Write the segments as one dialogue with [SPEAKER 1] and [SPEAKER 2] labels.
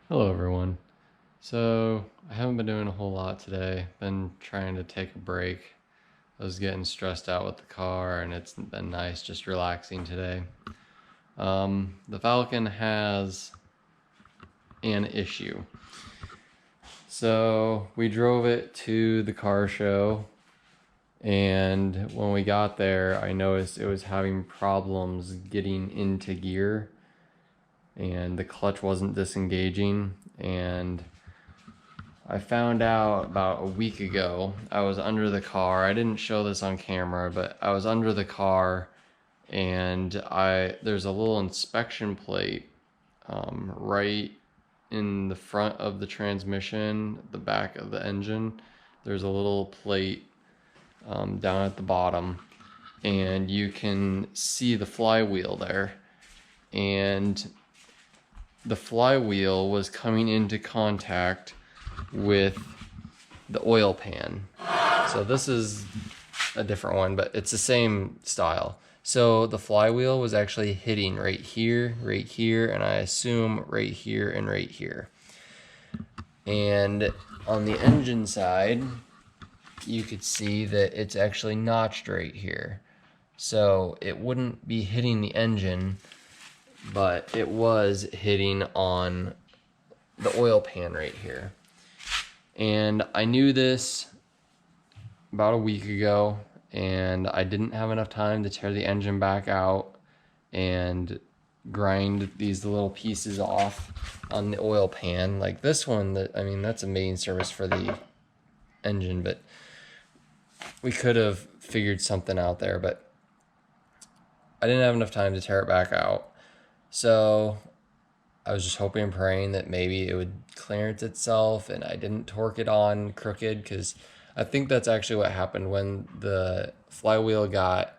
[SPEAKER 1] Hello everyone. So I haven't been doing a whole lot today. Been trying to take a break. I was getting stressed out with the car and it's been nice just relaxing today. The Falcon has an issue. So we drove it to the car show, and when we got there I noticed it was having problems getting into gear and the clutch wasn't disengaging. And I found out about a week ago. I was under the car. I didn't show this on camera, but I was under the car, and there's a little inspection plate right in the front of the transmission, the back of the engine. There's a little plate down at the bottom, and you can see the flywheel there. And the flywheel was coming into contact with the oil pan. So this is a different one, but it's the same style. So the flywheel was actually hitting right here, and I assume right here and right here. And on the engine side, you could see that it's actually notched right here. So it wouldn't be hitting the engine, but it was hitting on the oil pan right here. And I knew this about a week ago, and I didn't have enough time to tear the engine back out and grind these little pieces off on the oil pan. Like this one, that's a main service for the engine, but we could have figured something out there, but I didn't have enough time to tear it back out. So I was just hoping and praying that maybe it would clearance itself and I didn't torque it on crooked, because I think that's actually what happened when the flywheel got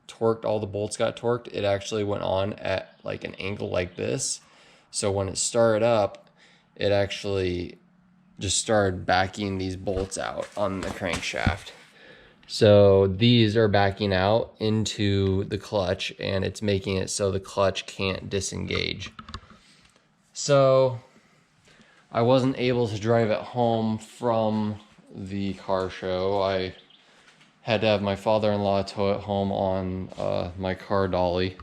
[SPEAKER 1] torqued. All the bolts got torqued. It actually went on at like an angle like this. So when it started up, it actually just started backing these bolts out on the crankshaft. So these are backing out into the clutch, and it's making it so the clutch can't disengage. So I wasn't able to drive it home from the car show. I had to have my father-in-law tow it home on my car dolly.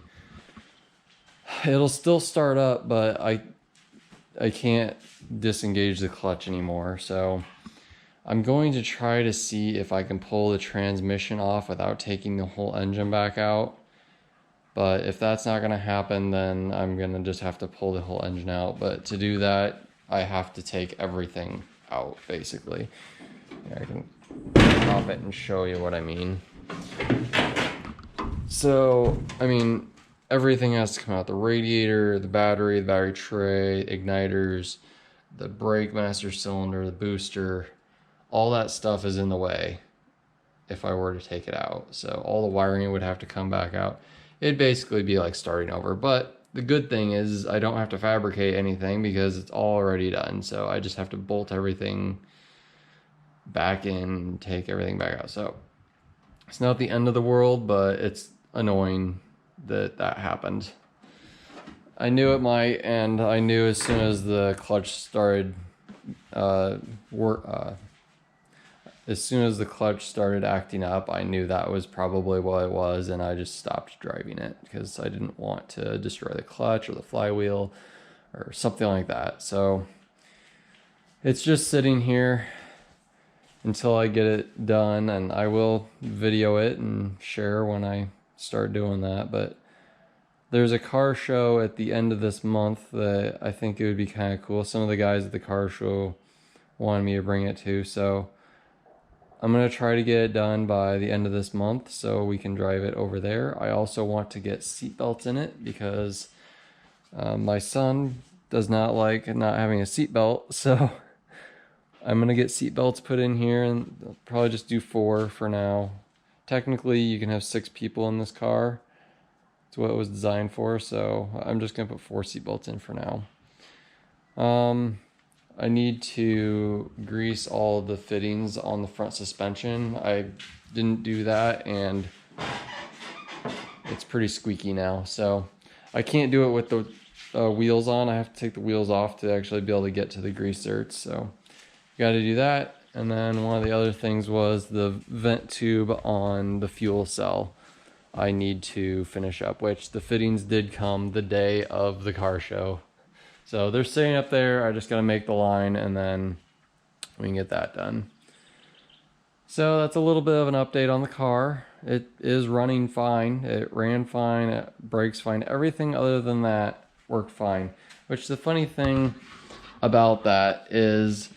[SPEAKER 1] It'll still start up, but I can't disengage the clutch anymore. So I'm going to try to see if I can pull the transmission off without taking the whole engine back out. But if that's not going to happen, then I'm going to just have to pull the whole engine out. But to do that, I have to take everything out, basically. Here, I can pop it and show you what I mean. So, everything has to come out. The radiator, the battery tray, igniters, the brake master cylinder, the booster. All that stuff is in the way if I were to take it out. So all the wiring would have to come back out. It'd basically be like starting over. But the good thing is I don't have to fabricate anything because it's already done. So I just have to bolt everything back in, take everything back out. So it's not the end of the world, but it's annoying that happened. I knew it might, and I knew as soon as the clutch started as soon as the clutch started acting up, I knew that was probably what it was, and I just stopped driving it because I didn't want to destroy the clutch or the flywheel or something like that. So it's just sitting here until I get it done, and I will video it and share when I start doing that. But there's a car show at the end of this month that I think it would be kind of cool. Some of the guys at the car show wanted me to bring it to, so I'm going to try to get it done by the end of this month so we can drive it over there. I also want to get seatbelts in it because my son does not like not having a seatbelt. So I'm going to get seatbelts put in here, and I'll probably just do 4 for now. Technically, you can have 6 people in this car. It's what it was designed for, so I'm just going to put 4 seatbelts in for now. I need to grease all the fittings on the front suspension. I didn't do that, and it's pretty squeaky now. So I can't do it with the wheels on. I have to take the wheels off to actually be able to get to the grease zerks, so got to do that. And then one of the other things was the vent tube on the fuel cell I need to finish up, which the fittings did come the day of the car show. So they're sitting up there. I just got to make the line and then we can get that done. So that's a little bit of an update on the car. It is running fine. It ran fine. It brakes fine. Everything other than that worked fine. Which the funny thing about that is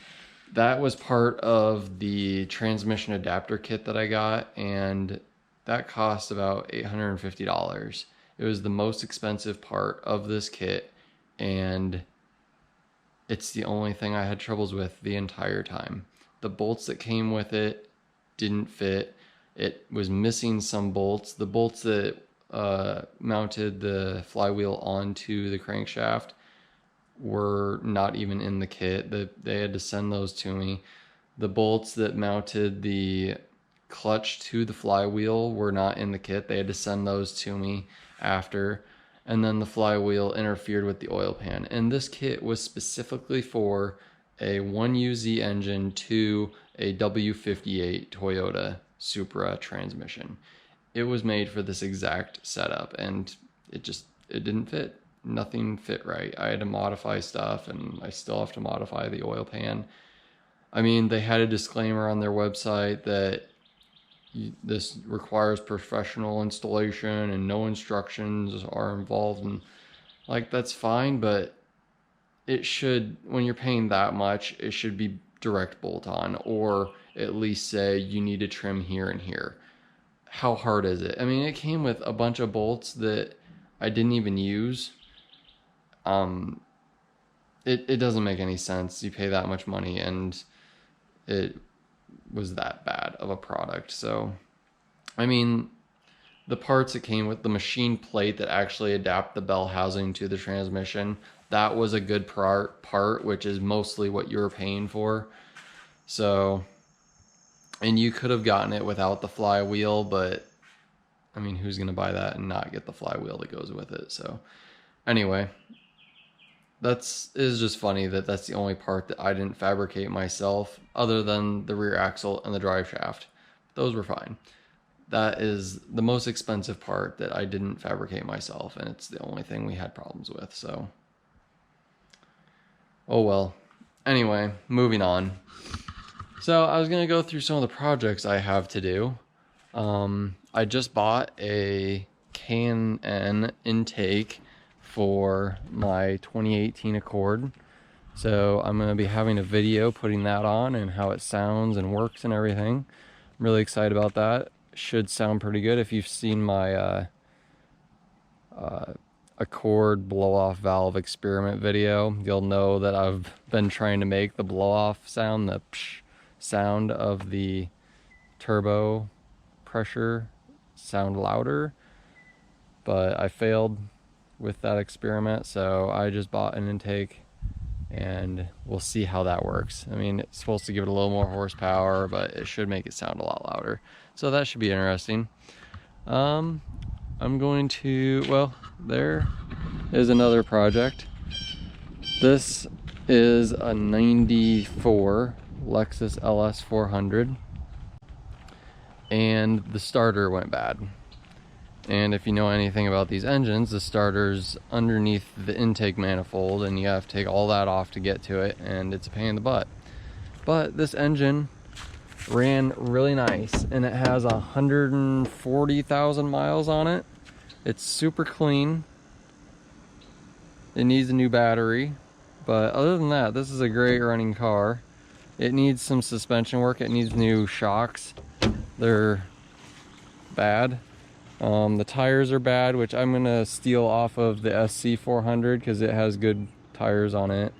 [SPEAKER 1] that was part of the transmission adapter kit that I got, and that cost about $850. It was the most expensive part of this kit, and it's the only thing I had troubles with the entire time. The bolts that came with it didn't fit. It was missing some bolts. The bolts that mounted the flywheel onto the crankshaft were not even in the kit. They had to send those to me. The bolts that mounted the clutch to the flywheel were not in the kit. They had to send those to me after. And then the flywheel interfered with the oil pan. And this kit was specifically for a 1UZ engine to a W58 Toyota Supra transmission. It was made for this exact setup, and it didn't fit. Nothing fit right. I had to modify stuff, and I still have to modify the oil pan. I mean, they had a disclaimer on their website that this requires professional installation and no instructions are involved, and like, that's fine, but it should, when you're paying that much, it should be direct bolt on, or at least say you need to trim here and here. How hard is it? I mean, it came with a bunch of bolts that I didn't even use. It doesn't make any sense. You pay that much money and it was that bad of a product. So, I mean, the parts it came with, the machine plate that actually adapt the bell housing to the transmission, that was a good part, which is mostly what you're paying for. So, and you could have gotten it without the flywheel, but I mean, who's going to buy that and not get the flywheel that goes with it? So anyway, is just funny that that's the only part that I didn't fabricate myself, other than the rear axle and the drive shaft. Those were fine. That is the most expensive part that I didn't fabricate myself, and it's the only thing we had problems with. So, oh well. Anyway, moving on. So I was going to go through some of the projects I have to do. I just bought a K&N intake for my 2018 Accord. So I'm going to be having a video putting that on and how it sounds and works and everything. I'm really excited about that. Should sound pretty good. If you've seen my Accord blow-off valve experiment video, you'll know that I've been trying to make the blow-off sound, the psh sound of the turbo pressure, sound louder, but I failed with that experiment. So I just bought an intake and we'll see how that works. I mean, it's supposed to give it a little more horsepower, but it should make it sound a lot louder. So that should be interesting. I'm going to, well, there is another project. This is a 94 Lexus LS 400, and the starter went bad. And if you know anything about these engines, the starter's underneath the intake manifold, and you have to take all that off to get to it, and it's a pain in the butt. But this engine ran really nice, and it has 140,000 miles on it. It's super clean. It needs a new battery, but other than that, this is a great running car. It needs some suspension work. It needs new shocks. They're bad. The tires are bad, which I'm gonna steal off of the SC 400 because it has good tires on it.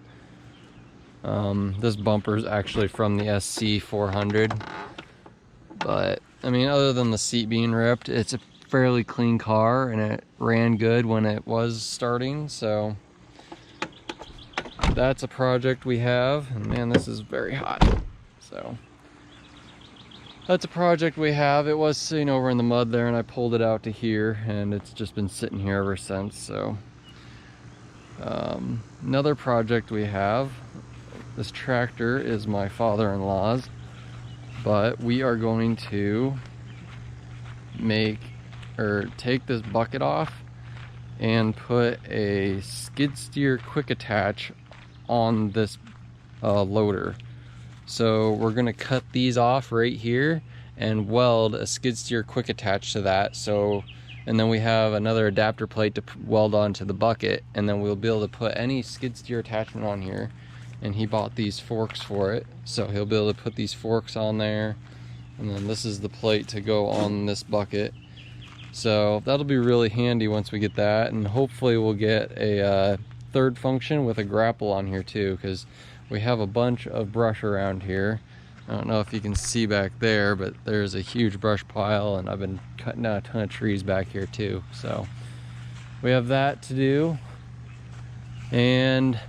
[SPEAKER 1] This bumper is actually from the SC 400, but I mean, other than the seat being ripped, it's a fairly clean car and it ran good when it was starting. So that's a project we have, and man, this is very hot. So that's a project we have. It was sitting over in the mud there, and I pulled it out to here, and it's just been sitting here ever since. So Another project we have, this tractor is my father-in-law's, but we are going to take this bucket off and put a skid steer quick attach on this loader. So we're gonna cut these off right here and weld a skid steer quick attach to that. And then we have another adapter plate to weld onto the bucket, and then we'll be able to put any skid steer attachment on here. And he bought these forks for it, so he'll be able to put these forks on there, and then this is the plate to go on this bucket. So that'll be really handy once we get that, and hopefully we'll get a third function with a grapple on here too, because we have a bunch of brush around here. I don't know if you can see back there, but there's a huge brush pile, and I've been cutting down a ton of trees back here too. So we have that to do, and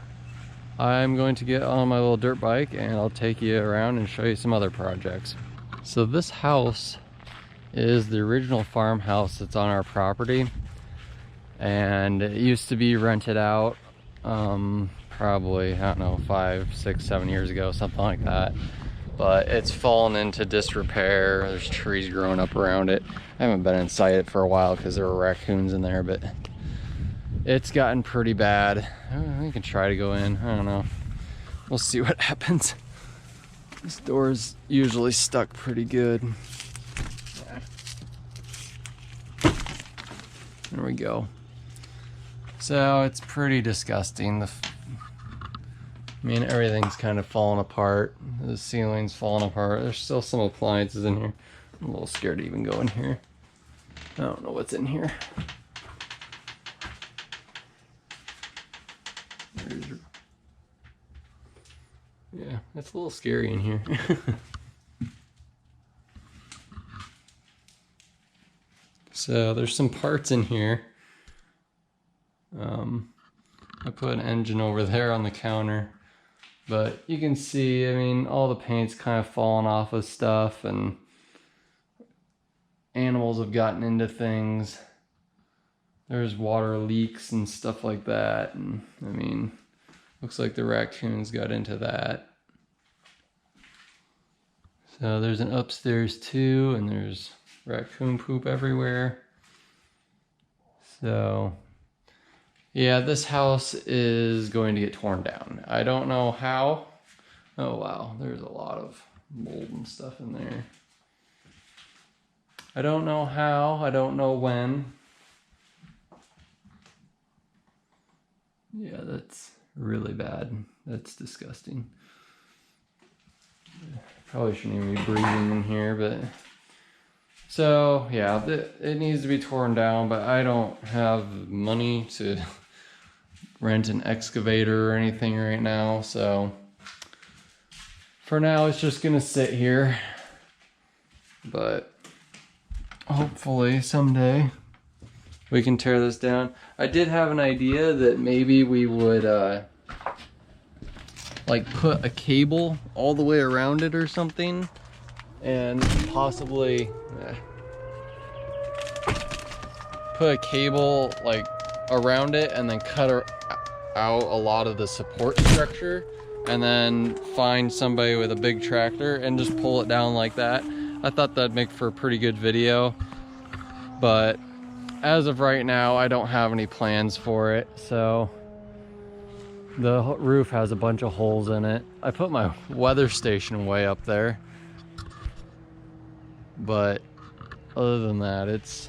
[SPEAKER 1] I'm going to get on my little dirt bike and I'll take you around and show you some other projects. So this house is the original farmhouse that's on our property, and it used to be rented out probably, I don't know, 5, 6, 7 years ago, something like that. But it's fallen into disrepair. There's trees growing up around it. I haven't been inside it for a while because there were raccoons in there, but it's gotten pretty bad. We can try to go in. I don't know. We'll see what happens. This door's usually stuck pretty good. There we go. So it's pretty disgusting. I mean, everything's kind of falling apart. The ceiling's falling apart. There's still some appliances in here. I'm a little scared to even go in here. I don't know what's in here. Yeah, it's a little scary in here. So there's some parts in here. I put an engine over there on the counter, but you can see, I mean, all the paint's kind of fallen off of stuff, and animals have gotten into things. There's water leaks and stuff like that, and I mean, looks like the raccoons got into that. So there's an upstairs too, and there's raccoon poop everywhere. So yeah, this house is going to get torn down. I don't know how. Oh wow, there's a lot of mold and stuff in there. I don't know how, I don't know when. Yeah, that's really bad. That's disgusting. Probably shouldn't even be breathing in here, but so yeah, it needs to be torn down, but I don't have money to rent an excavator or anything right now, so for now it's just gonna sit here, but hopefully someday we can tear this down. I did have an idea that maybe we would like put a cable all the way around it or something, and possibly put a cable like around it and then cut out a lot of the support structure, and then find somebody with a big tractor and just pull it down like that. I thought that'd make for a pretty good video, but as of right now I don't have any plans for it. So the roof has a bunch of holes in it. I put my weather station way up there, but other than that,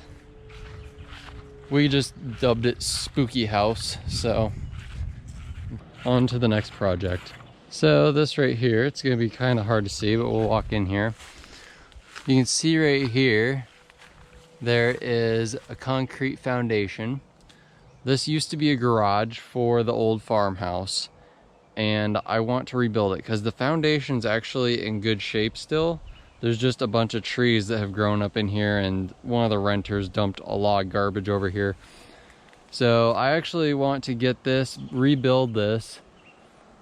[SPEAKER 1] we just dubbed it Spooky House. So on to the next project. So this right here, it's gonna be kind of hard to see, but we'll walk in here. You can see right here, there is a concrete foundation. This used to be a garage for the old farmhouse, and I want to rebuild it because the foundation's actually in good shape still. There's just a bunch of trees that have grown up in here, and one of the renters dumped a lot of garbage over here. So I actually want to get this, rebuild this,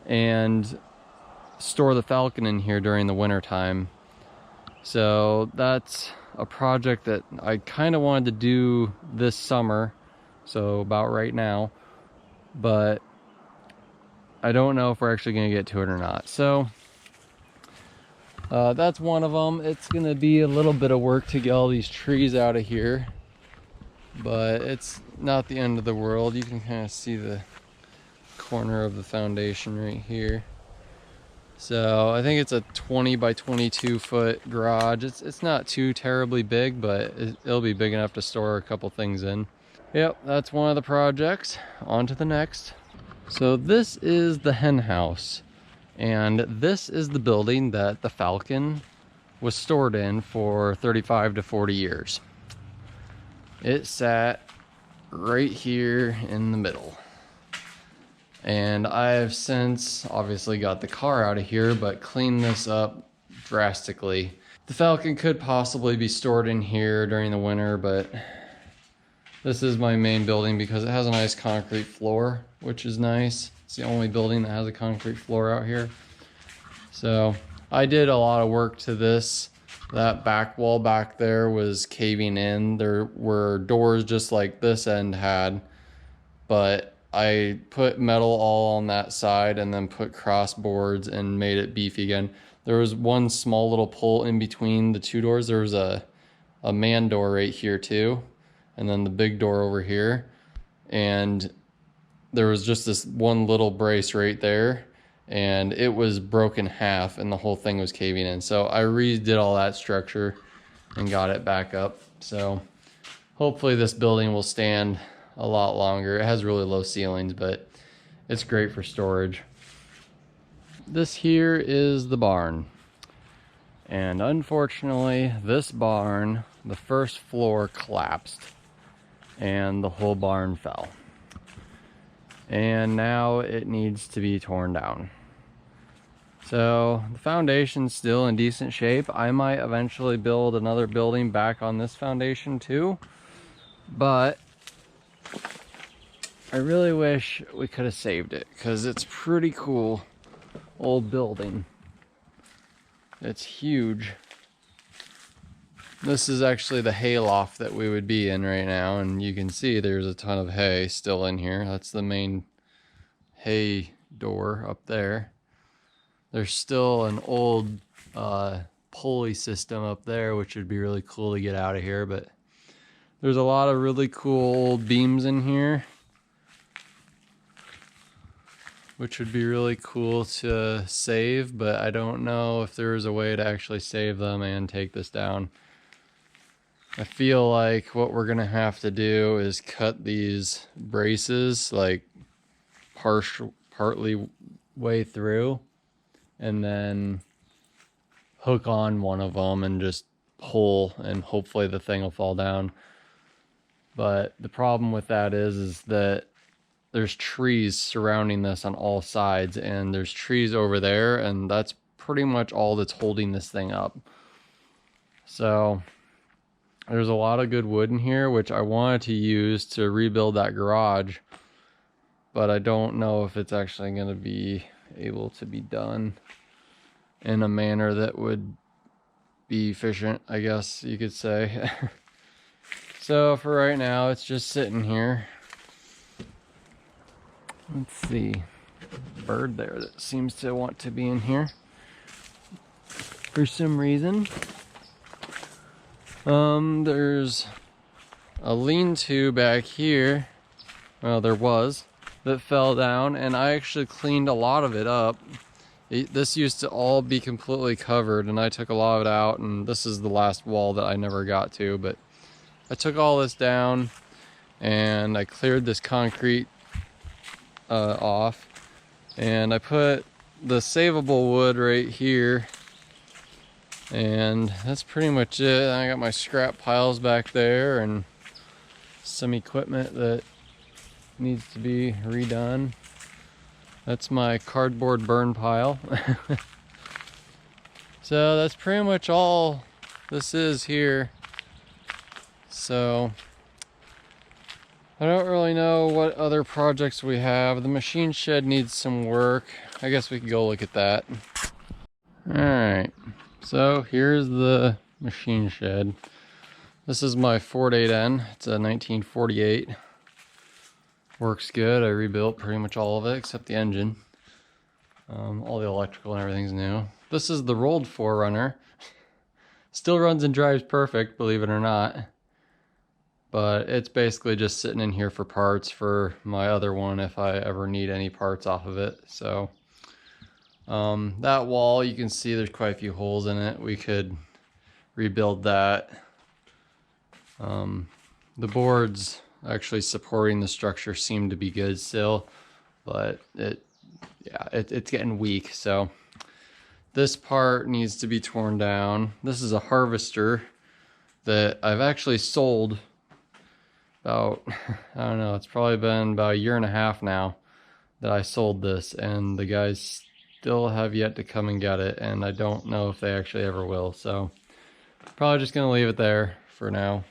[SPEAKER 1] and store the Falcon in here during the winter time. So that's a project that I kind of wanted to do this summer, so about right now, but I don't know if we're actually going to get to it or not. So that's one of them. It's going to be a little bit of work to get all these trees out of here, but it's not the end of the world. You can kind of see the corner of the foundation right here. So I think it's a 20 by 22 foot garage. It's not too terribly big, but it'll be big enough to store a couple things in. Yep, that's one of the projects. On to the next. So this is the hen house, and this is the building that the Falcon was stored in for 35 to 40 years. It sat right here in the middle. And I've since obviously got the car out of here, but cleaned this up drastically. The Falcon could possibly be stored in here during the winter, but this is my main building because it has a nice concrete floor, which is nice. It's the only building that has a concrete floor out here. So I did a lot of work to this. That back wall back there was caving in. There were doors just like this end had, but I put metal all on that side and then put crossboards and made it beefy again. There was one small little pull in between the two doors. There was a man door right here too, and then the big door over here. And there was just this one little brace right there, and it was broken half and the whole thing was caving in. So I redid all that structure and got it back up. So hopefully this building will stand a lot longer. It has really low ceilings, but it's great for storage. This here is the barn. And unfortunately, this barn, the first floor collapsed and the whole barn fell. And now it needs to be torn down. So the foundation's still in decent shape. I might eventually build another building back on this foundation too, but I really wish we could have saved it because it's pretty cool old building. It's huge. This is actually the hay loft that we would be in right now, and you can see there's a ton of hay still in here. That's the main hay door up there. There's still an old pulley system up there, which would be really cool to get out of here, but there's a lot of really cool old beams in here, which would be really cool to save, but I don't know if there is a way to actually save them and take this down. I feel like what we're gonna have to do is cut these braces like partly way through, and then hook on one of them and just pull, and hopefully the thing will fall down. But the problem with that is that there's trees surrounding this on all sides, and there's trees over there, and that's pretty much all that's holding this thing up. So there's a lot of good wood in here, which I wanted to use to rebuild that garage, but I don't know if it's actually going to be able to be done in a manner that would be efficient, I guess you could say. So for right now, it's just sitting here. Let's see, bird there that seems to want to be in here for some reason. There's a lean-to back here, well there was, that fell down, and I actually cleaned a lot of it up. This used to all be completely covered, and I took a lot of it out, and this is the last wall that I never got to, but I took all this down and I cleared this concrete off, and I put the savable wood right here, and that's pretty much it. I got my scrap piles back there and some equipment that needs to be redone. That's my cardboard burn pile. So that's pretty much all this is here. So I don't really know what other projects we have. The machine shed needs some work. I guess we could go look at that. Alright, so here's the machine shed. This is my Ford 8N. It's a 1948. Works good. I rebuilt pretty much all of it except the engine. All the electrical and everything's new. This is the rolled forerunner. Still runs and drives perfect, believe it or not. But it's basically just sitting in here for parts for my other one if I ever need any parts off of it. So that wall, you can see there's quite a few holes in it. We could rebuild that. The boards actually supporting the structure seem to be good still, but it's getting weak. So this part needs to be torn down. This is a harvester that I've actually sold about, I don't know, it's probably been about a year and a half now that I sold this, and the guys still have yet to come and get it, and I don't know if they actually ever will. So probably just gonna leave it there for now.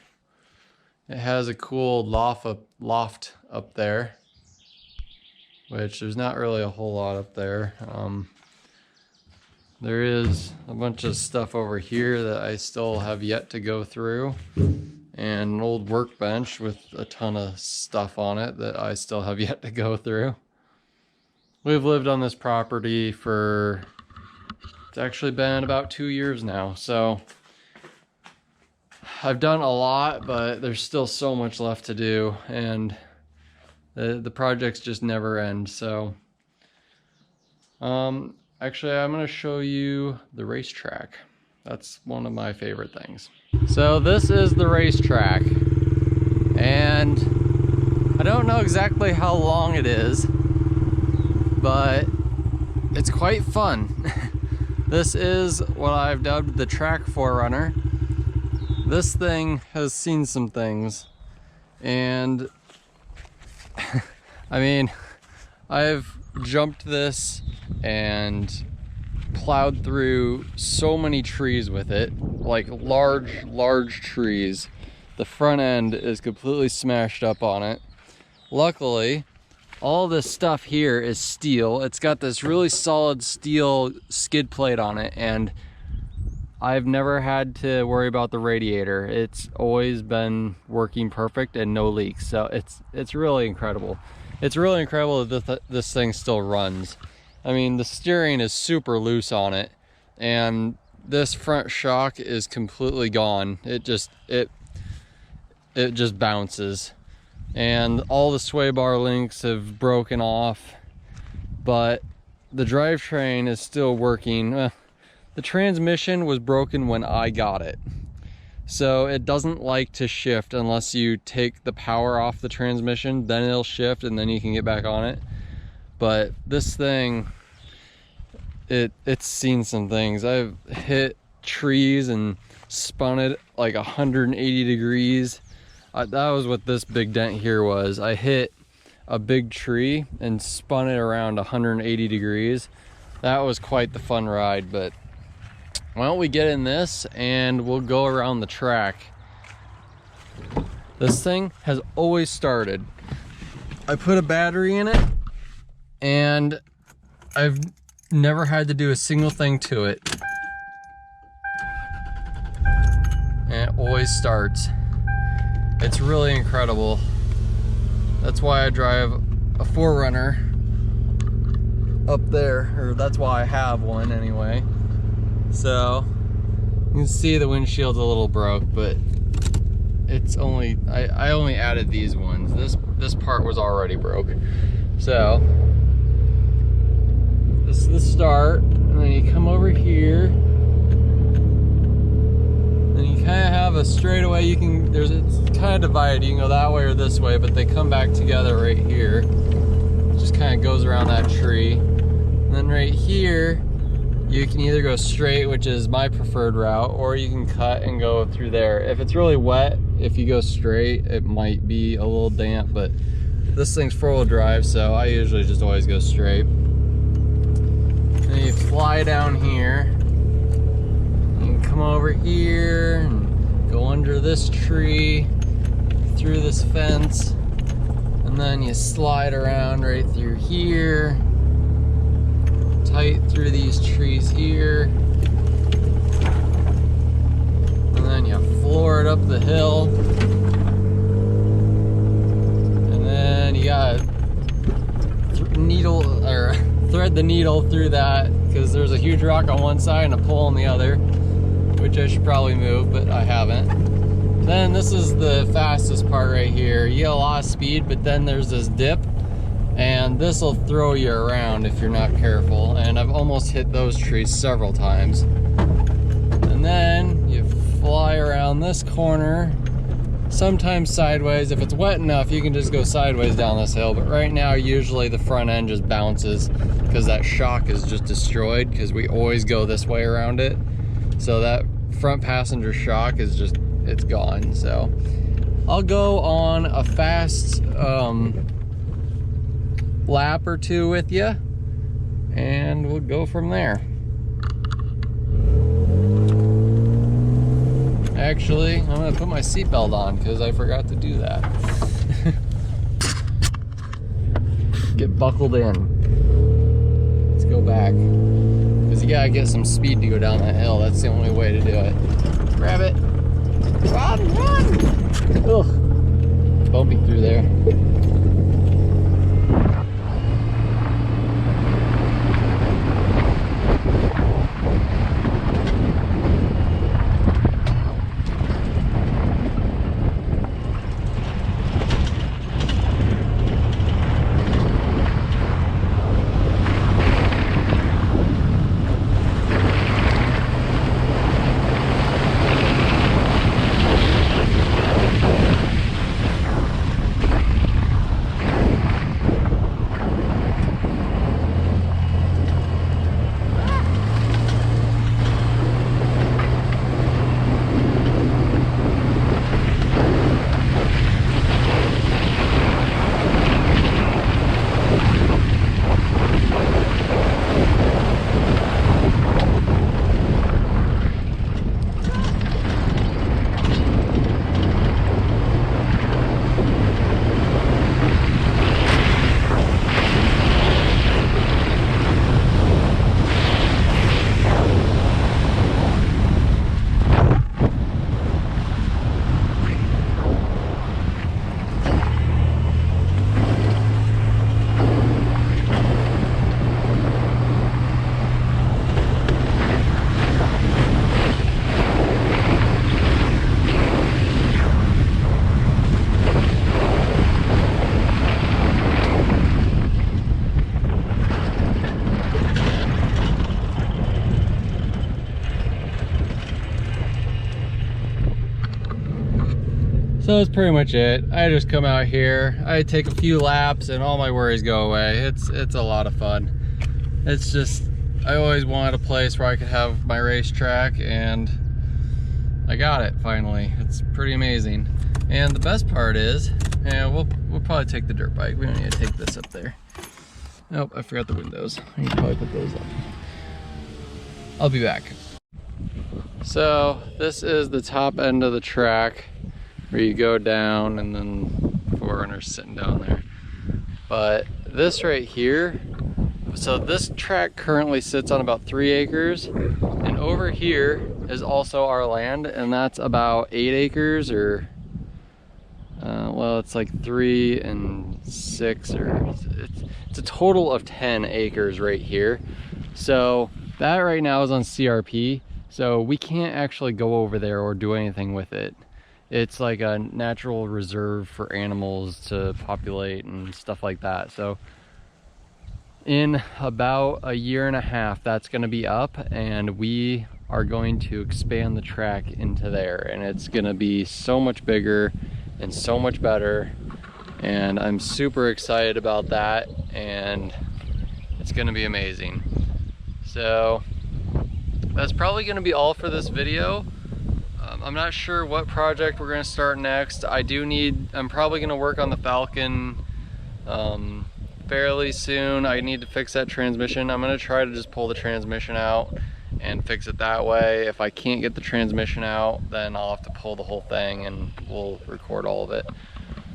[SPEAKER 1] It has a cool loft up there, which there's not really a whole lot up there. There is a bunch of stuff over here that I still have yet to go through, and an old workbench with a ton of stuff on it that I still have yet to go through. We've lived on this property for, it's actually been about 2 years now, so I've done a lot, but there's still so much left to do, and the projects just never end. So actually, I'm going to show you the racetrack. That's one of my favorite things. So this is the racetrack, and I don't know exactly how long it is, but it's quite fun. This is what I've dubbed the track forerunner. This thing has seen some things, and I mean, I've jumped this and plowed through so many trees with it, like large trees. The front end is completely smashed up on it. Luckily, all this stuff here is steel. It's got this really solid steel skid plate on it, and I've never had to worry about the radiator. It's always been working perfect and no leaks. So it's really incredible. It's really incredible that this thing still runs. I mean, the steering is super loose on it, and this front shock is completely gone. It just bounces, and all the sway bar links have broken off, but the drivetrain is still working. The transmission was broken when I got it, so it doesn't like to shift unless you take the power off the transmission. Then it'll shift and then you can get back on it. But this thing, it's seen some things. I've hit trees and spun it like 180 degrees. That was what this big dent here was. I hit a big tree and spun it around 180 degrees. That was quite the fun ride. But why don't we get in this and we'll go around the track. This thing has always started. I put a battery in it, and I've never had to do a single thing to it. And it always starts. It's really incredible. That's why I drive a forerunner up there, or that's why I have one anyway. So you can see the windshield's a little broke, but it's only, I only added these ones. This part was already broke. So this is the start, and then you come over here, and you kind of have a straightaway. You can, it's kind of divided. You can go that way or this way, but they come back together right here. It just kind of goes around that tree, and then right here you can either go straight, which is my preferred route, or you can cut and go through there. If it's really wet, if you go straight, it might be a little damp, but this thing's four-wheel drive, so I usually just always go straight. And you fly down here, you can come over here and go under this tree, through this fence, and then you slide around right through here, tight through these trees here, and then you floor it up the hill, and then you got thread the needle through that because there's a huge rock on one side and a pole on the other, which I should probably move, but I haven't. Then this is the fastest part right here. You get a lot of speed, but then there's this dip, and this will throw you around if you're not careful. And I've almost hit those trees several times. And then you fly around this corner, sometimes sideways. If it's wet enough, you can just go sideways down this hill, but right now usually the front end just bounces because that shock is just destroyed, because we always go this way around it. So that front passenger shock is just, it's gone. So I'll go on a fast lap or two with you, and we'll go from there. Actually, I'm gonna put my seatbelt on because I forgot to do that. Get buckled in. Let's go back. Because you gotta get some speed to go down that hill. That's the only way to do it. Grab it. Run, run! Ugh. Bumpy through there. So that's pretty much it. I just come out here, I take a few laps, and all my worries go away. It's a lot of fun. It's just, I always wanted a place where I could have my racetrack, and I got it finally. It's pretty amazing. And the best part is, yeah, we'll probably take the dirt bike. We don't need to take this up there. Nope, I forgot the windows. I need to probably put those up. I'll be back. So this is the top end of the track, where you go down and then Forerunner's sitting down there. But this right here, so this track currently sits on about 3 acres, and over here is also our land, and that's about 8 acres, or well, it's like 3 and 6, or it's a total of 10 acres right here. So that right now is on CRP, so we can't actually go over there or do anything with it. It's like a natural reserve for animals to populate and stuff like that. So in about a year and a half, that's going to be up, and we are going to expand the track into there, and it's going to be so much bigger and so much better, and I'm super excited about that, and it's going to be amazing. So that's probably going to be all for this video. I'm not sure what project we're going to start next. I'm probably going to work on the Falcon fairly soon. I need to fix that transmission. I'm going to try to just pull the transmission out and fix it that way. If I can't get the transmission out, then I'll have to pull the whole thing and we'll record all of it.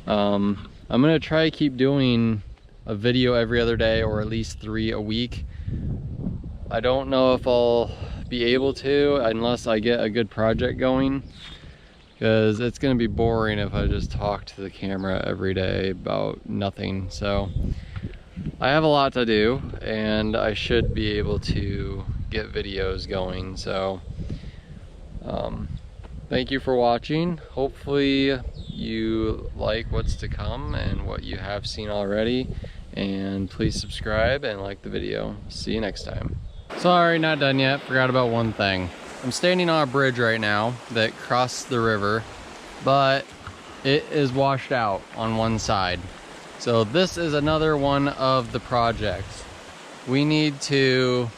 [SPEAKER 1] I'm going to try to keep doing a video every other day, or at least 3 a week. I don't know if I'll be able to unless I get a good project going, because it's going to be boring if I just talk to the camera every day about nothing. So I have a lot to do, and I should be able to get videos going. So thank you for watching. Hopefully you like what's to come and what you have seen already, and please subscribe and like the video. See you next time. Sorry, not done yet. Forgot about one thing. I'm standing on a bridge right now that crossed the river, but it is washed out on one side. So this is another one of the projects. We need to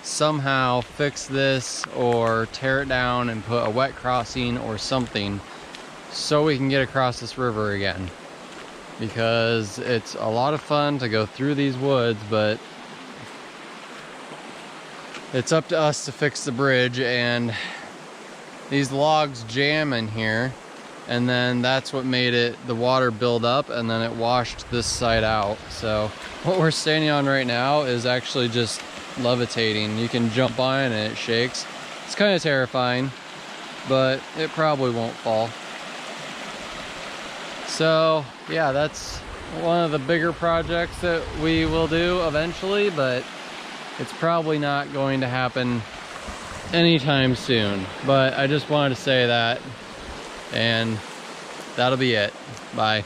[SPEAKER 1] somehow fix this or tear it down and put a wet crossing or something so we can get across this river again. Because it's a lot of fun to go through these woods, but it's up to us to fix the bridge, and these logs jam in here, and then that's what made it, the water build up, and then it washed this side out. So what we're standing on right now is actually just levitating. You can jump on it and it shakes. It's kind of terrifying, but it probably won't fall. So yeah, that's one of the bigger projects that we will do eventually, but it's probably not going to happen anytime soon. But I just wanted to say that, and that'll be it. Bye.